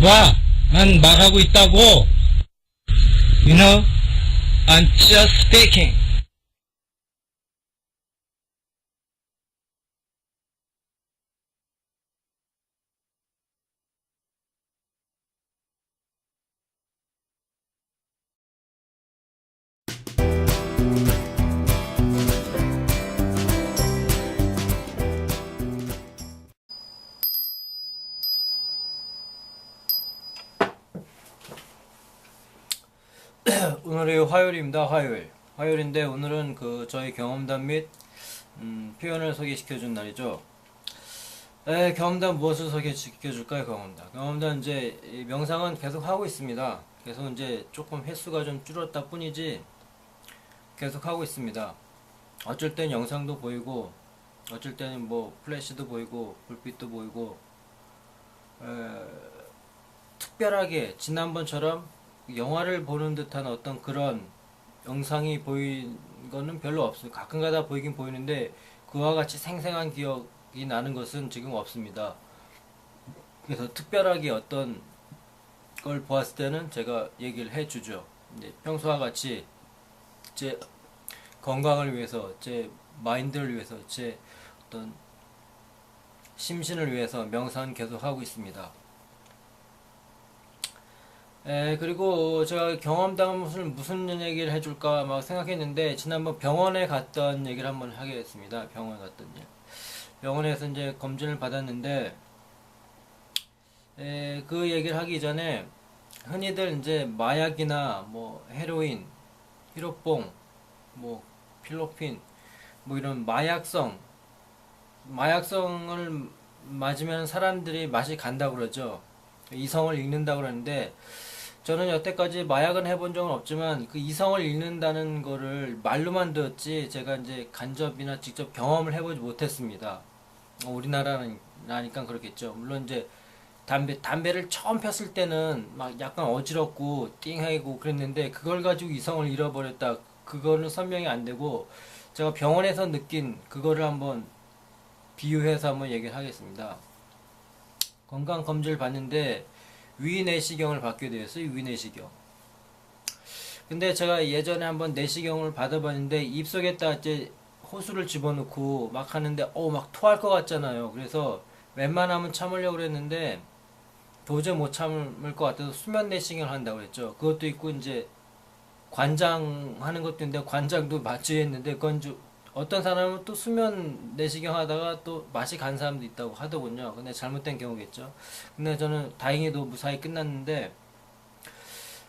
봐, 난 말하고 있다고. You know, I'm just speaking. 오늘이 화요일입니다. 화요일인데 오늘은 저희 경험담 및 표현을 소개시켜준 날이죠. 경험담 무엇을 소개시켜줄까요? 경험담 이제 이 명상은 계속 하고 있습니다. 계속 이제 조금 횟수가 좀 줄었다 뿐이지 계속 하고 있습니다. 어쩔 땐 영상도 보이고 어쩔 때는 뭐 플래시도 보이고 불빛도 보이고 특별하게 지난번처럼 영화를 보는 듯한 어떤 그런 영상이 보인 거는 별로 없어요. 가끔가다 보이긴 보이는데 그와 같이 생생한 기억이 나는 것은 지금 없습니다. 그래서 특별하게 어떤 걸 보았을 때는 제가 얘기를 해주죠. 이제 평소와 같이 제 건강을 위해서, 제 마인드를 위해서, 제 어떤 심신을 위해서 명상은 계속 하고 있습니다. 그리고 제가 경험담은 무슨 얘기를 해줄까 막 생각했는데, 지난번 병원에 갔던 얘기를 한번 하겠습니다. 병원에 갔던 일. 병원에서 이제 검진을 받았는데, 그 얘기를 하기 전에, 흔히들 이제 마약이나 뭐 헤로인, 히로뽕, 뭐 필로핀, 뭐 이런 마약성을 맞으면 사람들이 맛이 간다고 그러죠. 이성을 잃는다고 그러는데, 저는 여태까지 마약은 해본 적은 없지만 그 이성을 잃는다는 거를 말로만 들었지 제가 이제 간접이나 직접 경험을 해보지 못했습니다. 우리나라니까 그렇겠죠. 물론 이제 담배를 처음 폈을 때는 막 약간 어지럽고 띵하고 그랬는데 그걸 가지고 이성을 잃어버렸다. 그거는 설명이 안 되고 제가 병원에서 느낀 그거를 한번 비유해서 한번 얘기를 하겠습니다. 건강검진을 받는데 위내시경을 받게 되었어요. 위내시경. 근데 제가 예전에 한번 내시경을 받아봤는데 입속에다 이제 호수를 집어넣고 막 하는데 막 토할 것 같잖아요. 그래서 웬만하면 참으려고 그랬는데 도저히 못 참을 것 같아서 수면 내시경을 한다고 그랬죠. 그것도 있고 이제 관장 하는 것도 있는데 관장도 마취했는데 그건 어떤 사람은 또 수면 내시경 하다가 또 맛이 간 사람도 있다고 하더군요. 근데 잘못된 경우겠죠. 근데 저는 다행히도 무사히 끝났는데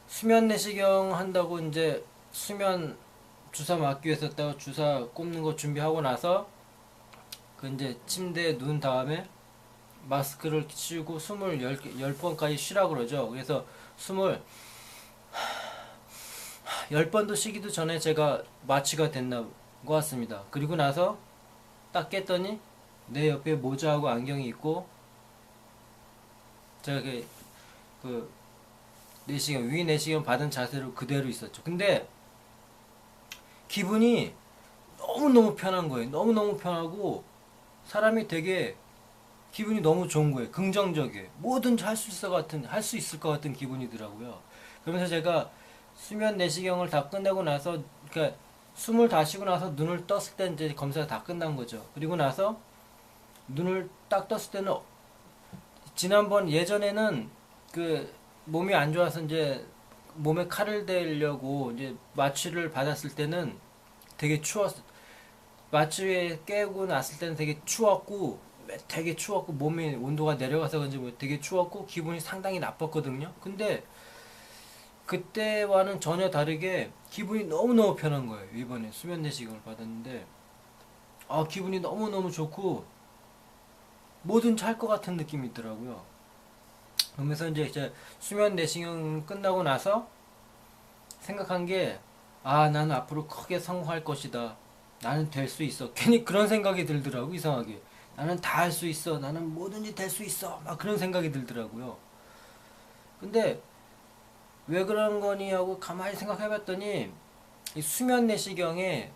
수면 내시경 한다고 이제 수면 주사 맞기 위해서 했다가 주사 꼽는 거 준비하고 나서 그 이제 침대에 누운 다음에 마스크를 치우고 숨을 10번까지 쉬라고 그러죠. 그래서 숨을 10번도 쉬기도 전에 제가 마취가 됐나 것 같습니다. 그리고 나서 딱 깼더니 내 옆에 모자하고 안경이 있고 제가 그 내시경 위 내시경 받은 자세로 그대로 있었죠. 근데 기분이 너무너무 편한 거예요. 너무너무 편하고 사람이 되게 기분이 너무 좋은 거예요. 긍정적이에요. 뭐든지 할 수 있을 것 같은 기분이더라고요. 그러면서 제가 수면 내시경을 다 끝내고 나서 그러니까 숨을 다 쉬고 나서 눈을 떴을 때 이제 검사가 다 끝난 거죠. 그리고 나서 눈을 딱 떴을 때는 지난번 예전에는 그 몸이 안 좋아서 이제 몸에 칼을 대려고 이제 마취를 받았을 때는 되게 추웠어. 마취에 깨고 났을 때는 되게 추웠고 몸의 온도가 내려가서 그런지 뭐 되게 추웠고 기분이 상당히 나빴거든요. 근데 그때와는 전혀 다르게 기분이 너무너무 편한 거예요. 이번에 수면 내시경을 받았는데 기분이 너무너무 좋고 뭐든지 할 것 같은 느낌이 있더라고요. 그러면서 이제 수면 내시경 끝나고 나서 생각한 게 나는 앞으로 크게 성공할 것이다. 나는 될 수 있어. 괜히 그런 생각이 들더라고. 이상하게 나는 다 할 수 있어. 나는 뭐든지 될 수 있어. 막 그런 생각이 들더라고요. 근데 왜 그런 거니 하고 가만히 생각해봤더니 이 수면 내시경에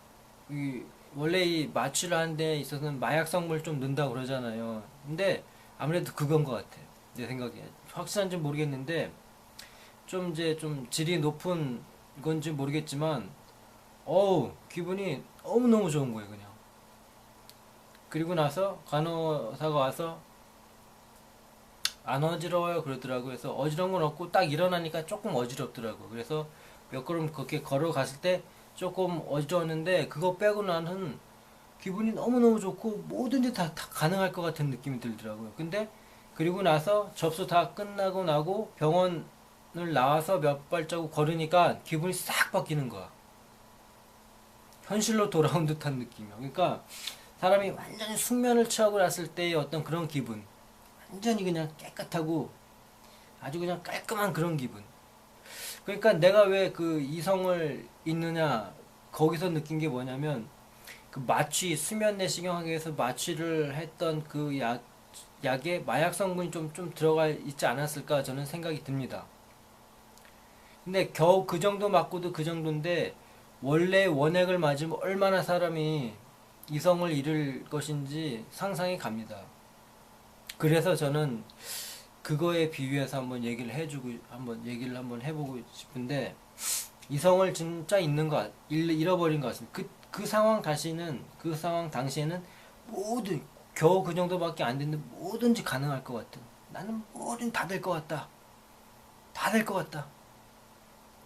원래 이 마취를 하는 데 있어서는 마약 성분을 좀 넣는다고 그러잖아요. 근데 아무래도 그건 것 같아요. 내 생각에. 확실한지 모르겠는데 좀 이제 좀 질이 높은 건지 모르겠지만 어우 기분이 너무너무 좋은 거예요 그냥. 그리고 나서 간호사가 와서 안 어지러워요 그러더라고요. 그래서 어지러운 건 없고 딱 일어나니까 조금 어지럽더라고. 그래서 몇 걸음 그렇게 걸어갔을 때 조금 어지러웠는데 그거 빼고 나는 기분이 너무너무 좋고 뭐든지 다 가능할 것 같은 느낌이 들더라고요. 근데 그리고 나서 접수 다 끝나고 나고 병원을 나와서 몇 발자국 걸으니까 기분이 싹 바뀌는 거야. 현실로 돌아온 듯한 느낌이야. 그러니까 사람이 완전히 숙면을 취하고 났을 때의 어떤 그런 기분. 완전히 그냥 깨끗하고 아주 그냥 깔끔한 그런 기분. 그러니까 내가 왜 그 이성을 잃느냐 거기서 느낀 게 뭐냐면 그 마취 수면 내시경 하기 위해서 마취를 했던 그 약에 마약 성분이 좀 들어가 있지 않았을까 저는 생각이 듭니다. 근데 겨우 그 정도 맞고도 그 정도인데 원래 원액을 맞으면 얼마나 사람이 이성을 잃을 것인지 상상이 갑니다. 그래서 저는 그거에 비유해서 한번 얘기를 한번 해보고 싶은데 이성을 진짜 잃어버린 것 같습니다. 그 상황 그 상황 당시에는 모든 겨우 그 정도밖에 안 됐는데 뭐든지 가능할 것 같은 나는 뭐든 다 될 것 같다. 다 될 것 같다.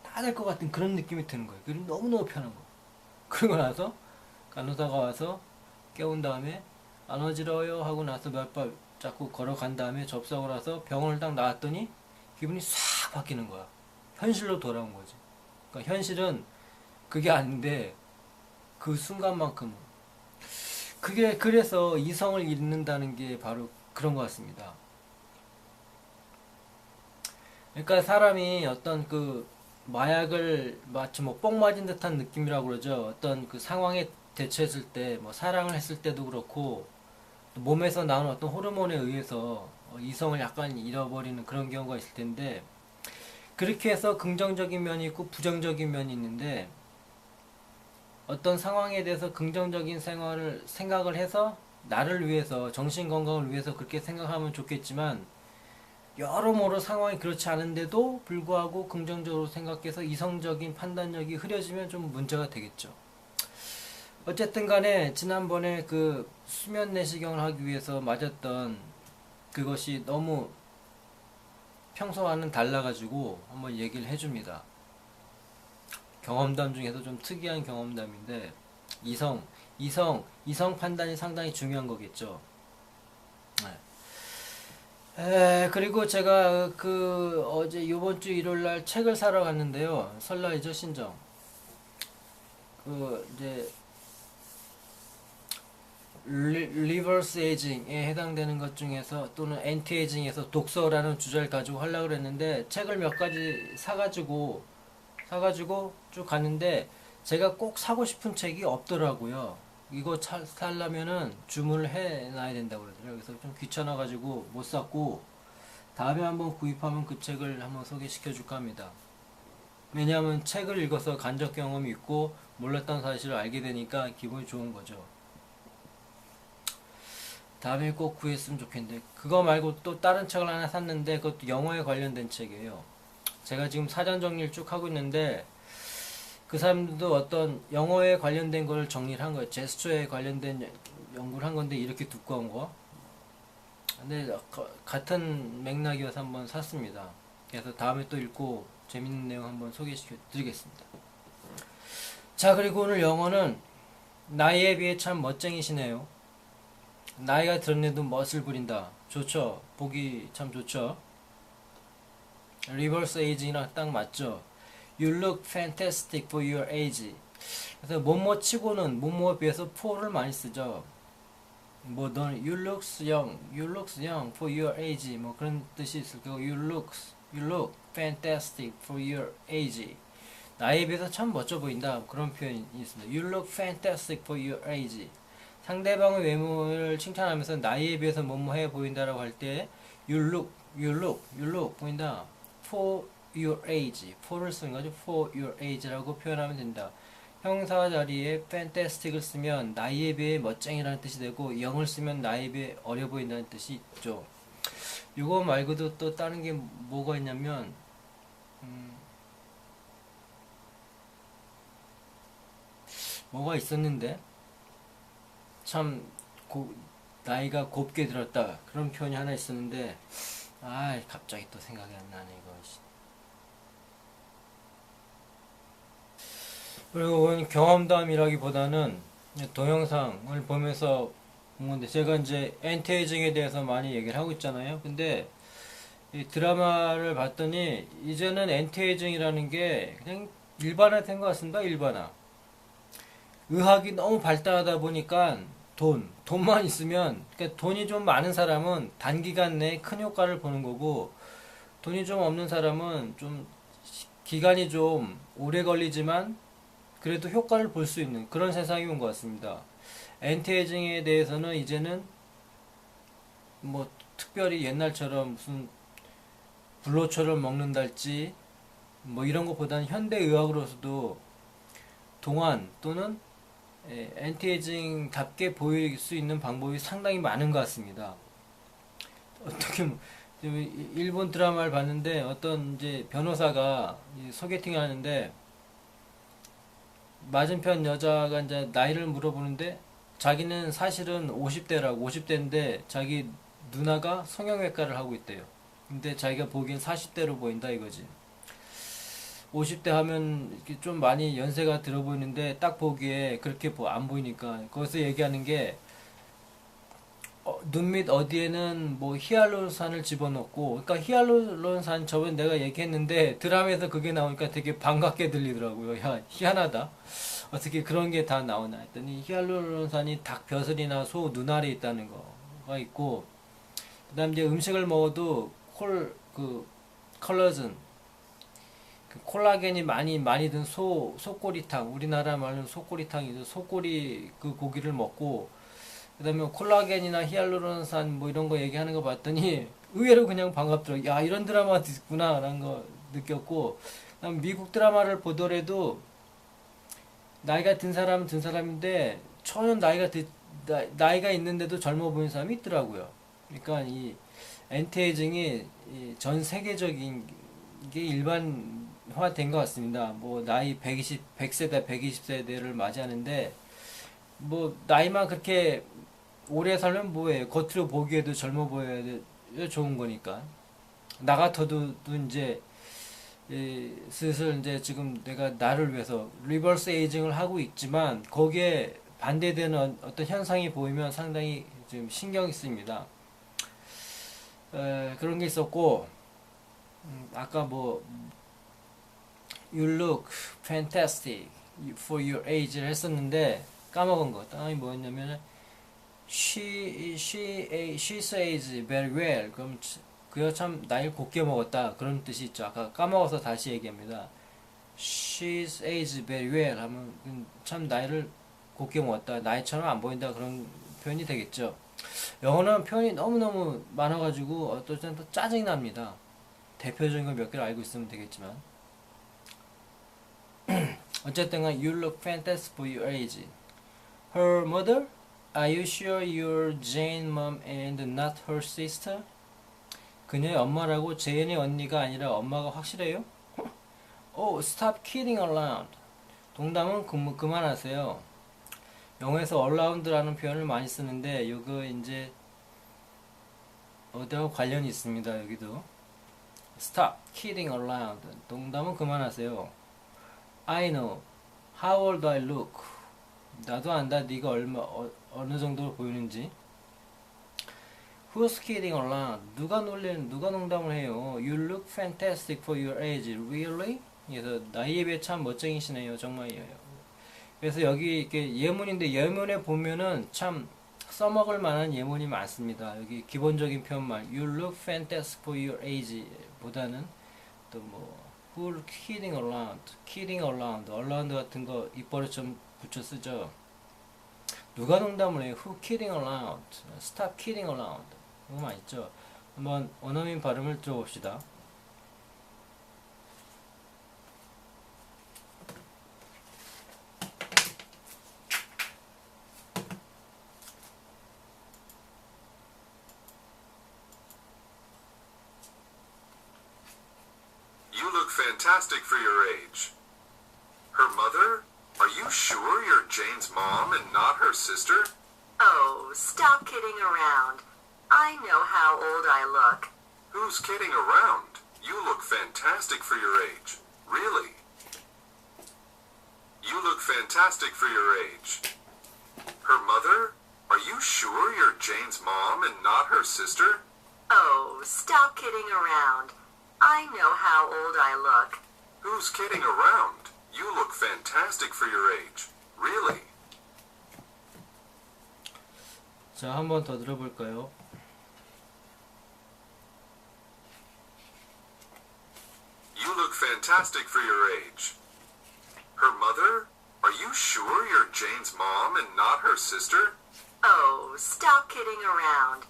다 될 것 같은 그런 느낌이 드는 거예요. 그리고 너무너무 편한 거. 그러고 나서 간호사가 와서 깨운 다음에 안 어지러워요 하고 나서 몇 발 자꾸 걸어간 다음에 접수하고 나서 병원을 딱 나왔더니 기분이 싹 바뀌는 거야. 현실로 돌아온 거지. 그러니까 현실은 그게 아닌데 그 순간만큼은 그게 그래서 이성을 잃는다는 게 바로 그런 것 같습니다. 그러니까 사람이 어떤 그 마약을 마치 뭐 뽕 맞은 듯한 느낌이라고 그러죠. 어떤 그 상황에 대처했을 때, 뭐 사랑을 했을 때도 그렇고 몸에서 나오는 어떤 호르몬에 의해서 이성을 약간 잃어버리는 그런 경우가 있을 텐데 그렇게 해서 긍정적인 면이 있고 부정적인 면이 있는데 어떤 상황에 대해서 긍정적인 생각을 해서 나를 위해서 정신 건강을 위해서 그렇게 생각하면 좋겠지만 여러모로 상황이 그렇지 않은데도 불구하고 긍정적으로 생각해서 이성적인 판단력이 흐려지면 좀 문제가 되겠죠. 어쨌든 간에 지난번에 그 수면 내시경을 하기 위해서 맞았던 그것이 너무 평소와는 달라가지고 한번 얘기를 해줍니다. 경험담 중에서 좀 특이한 경험담인데 이성 판단이 상당히 중요한 거겠죠. 그리고 제가 그 어제 요번 주 일요일 날 책을 사러 갔는데요. 설날이죠, 신정. 그 이제 리버스 에이징에 해당되는 것 중에서 또는 엔티 에이징에서 독서라는 주제를 가지고 하려고 그랬는데 책을 몇 가지 사가지고 쭉 갔는데 제가 꼭 사고 싶은 책이 없더라고요. 이거 살려면은 주문을 해놔야 된다고 그러더라고요. 그래서 좀 귀찮아가지고 못 샀고 다음에 한번 구입하면 그 책을 한번 소개시켜 줄까 합니다. 왜냐하면 책을 읽어서 간접 경험이 있고 몰랐던 사실을 알게 되니까 기분이 좋은 거죠. 다음에 꼭 구했으면 좋겠는데 그거 말고 또 다른 책을 하나 샀는데 그것도 영어에 관련된 책이에요. 제가 지금 사전 정리를 쭉 하고 있는데 그 사람들도 어떤 영어에 관련된 걸 정리를 한 거예요. 제스처에 관련된 연구를 한 건데 이렇게 두꺼운 거. 근데 같은 맥락이어서 한번 샀습니다. 그래서 다음에 또 읽고 재밌는 내용 한번 소개시켜 드리겠습니다. 자, 그리고 오늘 영어는 나이에 비해 참 멋쟁이시네요. 나이가 들었는데도 멋을 부린다. 좋죠. 보기 참 좋죠. 리버스 에이징이랑 딱 맞죠. You look fantastic for your age. 그래서 뭐뭐 치고는 뭐뭐에 비해서 for를 많이 쓰죠. 뭐 넌 you looks young for your age 뭐 그런 뜻이 있을 거고 you look fantastic for your age. 나이에 비해서 참 멋져 보인다. 그런 표현이 있습니다. You look fantastic for your age. 상대방의 외모를 칭찬하면서 나이에 비해서 뭐뭐해 보인다라고 할 때 you look 보인다. for your age. for를 쓰는 거죠. for your age라고 표현하면 된다. 형사 자리에 fantastic을 쓰면 나이에 비해 멋쟁이라는 뜻이 되고 영을 쓰면 나이에 비해 어려 보인다는 뜻이 있죠. 이거 말고도 또 다른 게 뭐가 있냐면 뭐가 있었는데 참 나이가 곱게 들었다 그런 표현이 하나 있었는데 갑자기 또 생각이 안 나네 이거. 그리고 그건 경험담이라기보다는 동영상을 보면서 본 건데, 제가 이제 엔티에이징에 대해서 많이 얘기를 하고 있잖아요. 근데 이 드라마를 봤더니 이제는 엔티에이징이라는 게 그냥 일반화된 것 같습니다. 일반화. 의학이 너무 발달하다 보니까 돈만 있으면, 그러니까 돈이 좀 많은 사람은 단기간 내에 큰 효과를 보는 거고, 돈이 좀 없는 사람은 좀 기간이 좀 오래 걸리지만 그래도 효과를 볼 수 있는 그런 세상이 온 것 같습니다. 엔티에이징에 대해서는 이제는 뭐 특별히 옛날처럼 무슨 불로초를 먹는달지 뭐 이런 것보다는 현대의학으로서도 동안 또는 엔티에이징답게 보일 수 있는 방법이 상당히 많은 것 같습니다. 어떻게 일본 드라마를 봤는데 어떤 이제 변호사가 소개팅을 하는데 맞은편 여자가 이제 나이를 물어보는데 자기는 사실은 50대인데 자기 누나가 성형외과를 하고 있대요. 근데 자기가 보기엔 40대로 보인다 이거지. 50대 하면 이렇게 좀 많이 연세가 들어 보이는데 딱 보기에 그렇게 안 보이니까 거기서 얘기하는 게 눈 밑 어디에는 뭐 히알루론산을 집어넣고, 그러니까 히알루론산 저번에 내가 얘기했는데 드라마에서 그게 나오니까 되게 반갑게 들리더라고요. 야, 희한하다. 어떻게 그런 게 다 나오나 했더니 히알루론산이 닭 벼슬이나 소 눈알에 있다는 거가 있고, 그다음 이제 음식을 먹어도 컬러즌, 그 콜라겐이 많이 든 소꼬리탕, 우리나라 말로는 소꼬리탕이죠. 소꼬리 그 고기를 먹고, 그 다음에 콜라겐이나 히알루론산 뭐 이런 거 얘기하는 거 봤더니 의외로 그냥 반갑더라고요. 야, 이런 드라마가 있구나 라는 거 느꼈고, 그다음 미국 드라마를 보더라도 나이가 든 사람은 든 사람인데 전혀 나이가 있는데도 젊어 보이는 사람이 있더라고요. 그러니까 이 엔티에이징이 전 세계적인 게 일반화된 것 같습니다. 뭐 나이 100세대, 120세대를 맞이하는데 뭐 나이만 그렇게 오래 살면 뭐해. 겉으로 보기에도 젊어 보여야 좋은 거니까. 나 같아도 이제 슬슬 이제 지금 내가 나를 위해서 리버스 에이징을 하고 있지만 거기에 반대되는 어떤 현상이 보이면 상당히 좀 신경이 쓰입니다. 그런 게 있었고, 아까 뭐 You look fantastic for your age를 했었는데 까먹은 거. 다음이 뭐였냐면 she says very well. 그럼 그가 참 나이를 곱게 먹었다 그런 뜻이 있죠. 아까 까먹어서 다시 얘기합니다. She says very well 하면 참 나이를 곱게 먹었다, 나이처럼 안 보인다 그런 표현이 되겠죠. 영어는 표현이 너무너무 많아가지고 어떨 때는 또 짜증이 납니다. 대표적인 거 몇 개를 알고 있으면 되겠지만 어쨌든 You look fantastic for your age. Her mother? Are you sure you're Jane's mom and not her sister? 그녀의 엄마라고 제인의 언니가 아니라 엄마가 확실해요? Oh, stop kidding around. 농담은 그만하세요. 영어에서 around라는 표현을 많이 쓰는데 이거 이제 어디하고 관련이 있습니다. 여기도 Stop kidding around. 농담은 그만하세요. I know. How old I look. 나도 안다. 네가 어느 정도로 보이는지. Who's kidding around? 누가 농담을 해요? You look fantastic for your age. Really? 그래서 나이에 비해 참 멋쟁이시네요. 정말이에요. 그래서 여기 이렇게 예문인데 예문에 보면은 참 써먹을 만한 예문이 많습니다. 여기 기본적인 표현만 You look fantastic for your age 보다는 또 뭐 Who's kidding around? kidding around 같은 거 입버릇 좀 붙여 쓰죠. 누가 농담을 해요? Who kidding around? Stop kidding around. 이거 많이 있죠. 한번 원어민 발음을 들어봅시다. fantastic for your age. Her mother? Are you sure you're Jane's mom and not her sister? Oh, stop kidding around. I know how old I look. Who's kidding around? You look fantastic for your age. Really? You look fantastic for your age. Her mother? Are you sure you're Jane's mom and not her sister? Oh, stop kidding around. I know how old I look. Who's kidding around? You look fantastic for your age. Really? 자, 한 번 더 들어볼까요? You look fantastic for your age. Her mother? Are you sure you're Jane's mom and not her sister? Oh, stop kidding around.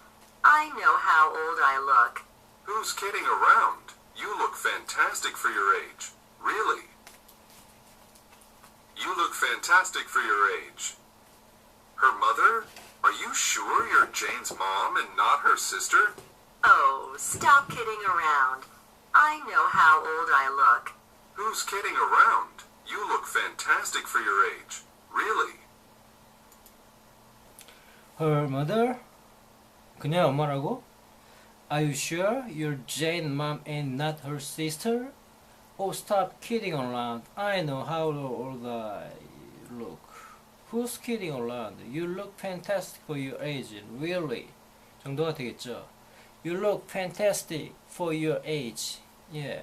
I know how old I look. Who's kidding around? You look fantastic for your age. Really? You look fantastic for your age. Her mother? Are you sure you're Jane's mom and not her sister? Oh, stop kidding around. I know how old I look. Who's kidding around? You look fantastic for your age. Really? Her mother? 그녀의 엄마라고? Are you sure you're Jane's mom and not her sister? Oh, stop kidding around. I know how old I look. Who's kidding around? You look fantastic for your age. Really? 정도가 되겠죠. You look fantastic for your age. Yeah.